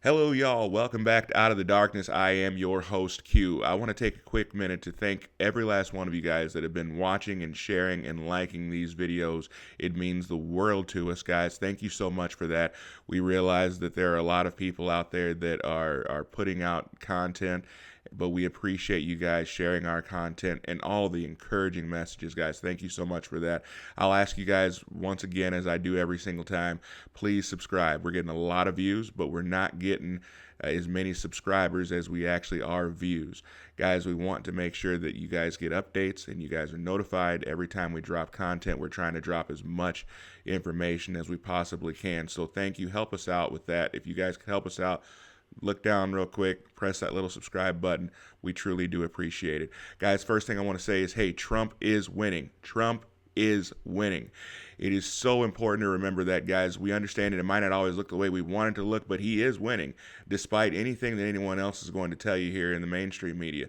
Hello, y'all. Welcome back to Out of the Darkness. I am your host, Q. I want to take a quick minute to thank every last one of you guys that have been watching and sharing and liking these videos. It means the world to us, guys. Thank you so much for that. We realize that there are a lot of people out there that are putting out content, but we appreciate you guys sharing our content and all the encouraging messages, guys. Thank you so much for that. I'll ask you guys once again, as I do every single time, please subscribe. We're getting a lot of views, but we're not getting as many subscribers as we actually are views. Guys, we want to make sure that you guys get updates and you guys are notified every time we drop content. We're trying to drop as much information as we possibly can. So thank you. Help us out with that. If you guys can help us out, look down real quick, press that little subscribe button. We truly do appreciate it. Guys, first thing I want to say is, hey, Trump is winning. Trump is winning. It is so important to remember that, guys. We understand it might not always look the way we want it to look, but he is winning, despite anything that anyone else is going to tell you here in the mainstream media.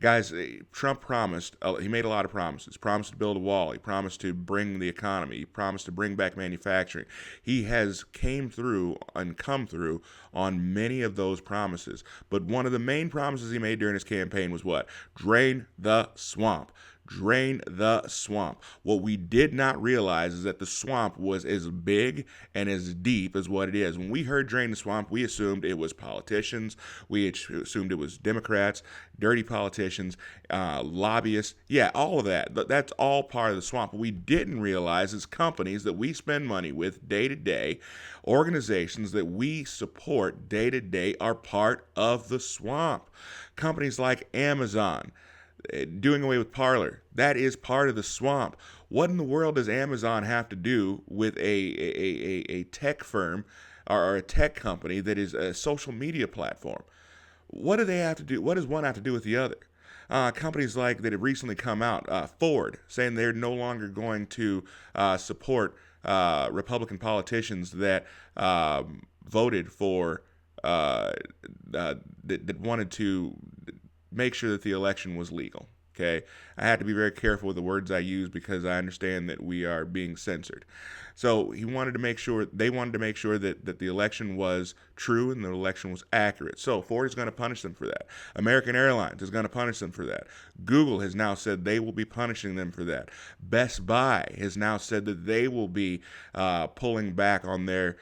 Guys, Trump promised, he made a lot of promises. He promised to build a wall. He promised to bring the economy. He promised to bring back manufacturing. He has came through and come through on many of those promises. But one of the main promises he made during his campaign was what? Drain the swamp. Drain the swamp. What we did not realize is that the swamp was as big and as deep as what it is. When we heard drain the swamp, we assumed it was politicians. We assumed it was Democrats, dirty politicians, lobbyists. Yeah, all of that. That's all part of the swamp. What we didn't realize is companies that we spend money with day to day, organizations that we support day to day are part of the swamp. Companies like Amazon, doing away with Parler, that is part of the swamp. What in the world does Amazon have to do with a tech firm or a tech company that is a social media platform? What do they have to do? What does one have to do with the other? Companies like that have recently come out, Ford, saying they're no longer going to support Republican politicians that voted for that wanted to make sure that the election was legal. Okay, I have to be very careful with the words I use because I understand that we are being censored. So they wanted to make sure that the election was true and the election was accurate. So Ford is going to punish them for that. American Airlines is going to punish them for that. Google has now said they will be punishing them for that. Best Buy has now said that they will be pulling back on their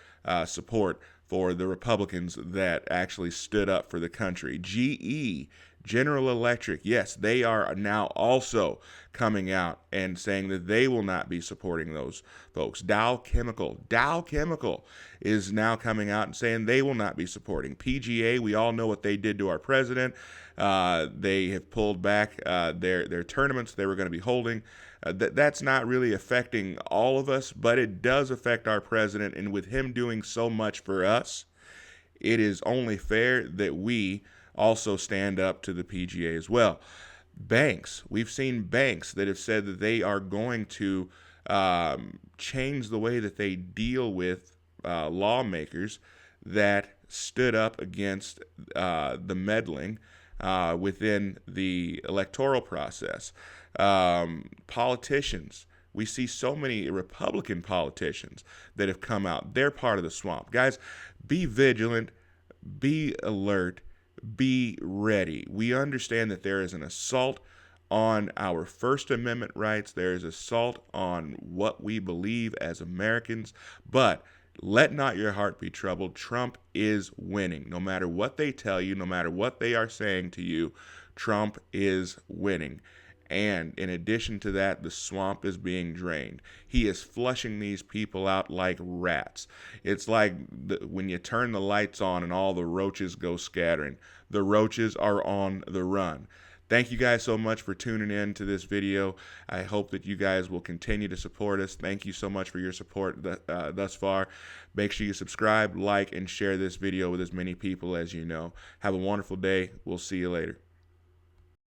support for the Republicans that actually stood up for the country. GE, General Electric, yes, they are now also coming out and saying that they will not be supporting those folks. Dow Chemical is now coming out and saying they will not be supporting. PGA, we all know what they did to our president. They have pulled back their tournaments they were going to be holding. That's not really affecting all of us, but it does affect our president. And with him doing so much for us, it is only fair that we also stand up to the PGA as well. Banks, we've seen banks that have said that they are going to change the way that they deal with lawmakers that stood up against the meddling within the electoral process. Politicians, we see so many Republican politicians that have come out. They're part of the swamp. Guys, be vigilant, be alert, be ready. We understand that there is an assault on our First Amendment rights. There is assault on what we believe as Americans, but let not your heart be troubled. Trump is winning. No matter what they tell you, no matter what they are saying to you, Trump is winning. And in addition to that, the swamp is being drained. He is flushing these people out like rats. It's like when you turn the lights on and all the roaches go scattering. The roaches are on the run. Thank you guys so much for tuning in to this video. I hope that you guys will continue to support us. Thank you so much for your support thus far. Make sure you subscribe, like, and share this video with as many people as you know. Have a wonderful day. We'll see you later.